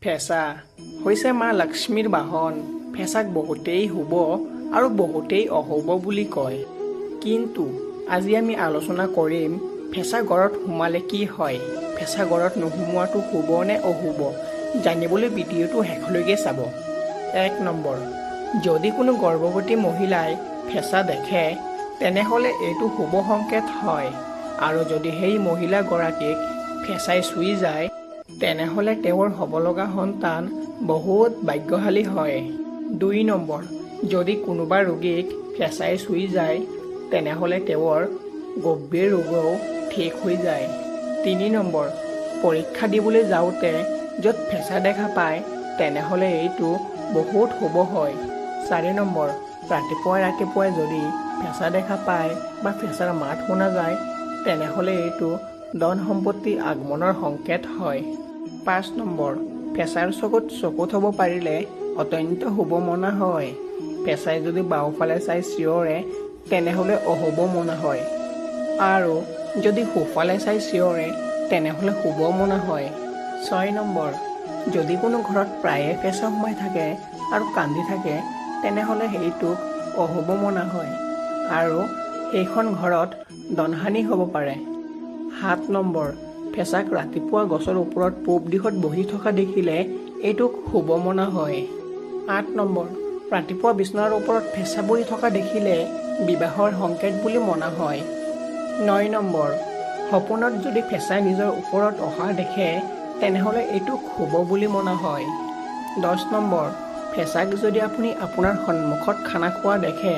ফেঁচা হৈছে মা লক্ষ্মীৰ বাহন। ফেঁচাক বহুতেই শুভ আৰু বহুতেই অশুভ বুলি কয়। কিন্তু আজি আমি আলোচনা কৰিম ফেঁচা ঘৰত সোমালে কি হয়, ফেঁচা ঘৰত নোসোমোৱাটো শুভ নে অশুভ, জানিবলৈ ভিডিঅ'টো শেষলৈকে চাব। 1 নম্বৰ, যদি কোনো গৰ্ভৱতী মহিলাই ফেঁচা দেখে তেনেহ'লে এইটো শুভ সংকেত হয়, আৰু যদি সেই মহিলাগৰাকীক ফেঁচাই চুই যায় তেনেহ'লে তেওঁৰ হ'ব লগা সন্তান বহুত ভাগ্যশালী হয়। 2 নম্বৰ, যদি কোনোবা ৰোগীক ফেঁচাই চুই যায় তেনেহ'লে তেওঁৰ গভীৰ ৰোগও ঠিক হৈ যায়। 3 নম্বৰ, পৰীক্ষা দিবলৈ যাওঁতে য'ত ফেঁচা দেখা পায় তেনেহ'লে এইটো বহুত শুভ হয়। 4 নম্বৰ, ৰাতিপুৱাই যদি ফেঁচা দেখা পায় বা ফেঁচাৰ মাত শুনা যায় তেনেহ'লে এইটো ধন সম্পত্তি আগমনৰ সংকেত হয়। 5 নম্বৰ, ফেঁচাৰ চকুত হ'ব পাৰিলে অত্যন্ত শুভ মনা হয়। ফেঁচাই যদি বাওঁফালে চাই চিঞৰে তেনেহ'লে অশুভ মনা হয়, আৰু যদি সোঁফালে চাই চিঞৰে তেনেহ'লে শুভ মনা হয়। 6 নম্বৰ, যদি কোনো ঘৰত প্ৰায়ে ফেঁচা সোমাই থাকে আৰু কান্দি থাকে তেনেহ'লে সেইটোক অশুভ মনা হয়, আৰু সেইখন ঘৰত ধনহানি হ'ব পাৰে। 7 নম্বৰ, ফেঁচাক ৰাতিপুৱা গছৰ ওপৰত পূব দিশত বহি থকা দেখিলে এইটোক শুভ মনা হয়। 8 নম্বৰ, ৰাতিপুৱা বিচনাৰ ওপৰত ফেঁচা বহি থকা দেখিলে বিবাহৰ সংকেত বুলি মনা হয়। 9 নম্বৰ, সপোনত যদি ফেঁচাই নিজৰ ওপৰত অহা দেখে তেনেহ'লে এইটোক শুভ বুলি মনা হয়। 10 নম্বৰ, ফেঁচাক যদি আপুনি আপোনাৰ সন্মুখত খানা খোৱা দেখে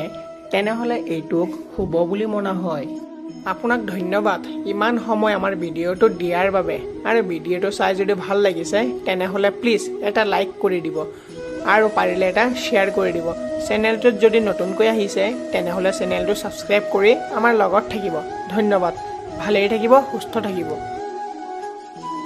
তেনেহ'লে এইটোক শুভ বুলি মনা হয়। আপোনাক ধন্যবাদ ইমান সময় আমাৰ ভিডিঅ'টো দিয়াৰ বাবে, আৰু ভিডিঅ'টো চাই যদি ভাল লাগিছে তেনেহ'লে প্লিজ এটা লাইক কৰি দিব আৰু পাৰিলে এটা শ্বেয়াৰ কৰি দিব। চেনেলটোত যদি নতুনকৈ আহিছে তেনেহ'লে চেনেলটো ছাবস্ক্ৰাইব কৰি আমাৰ লগত থাকিব। ধন্যবাদ। ভালেই থাকিব, সুস্থ থাকিব।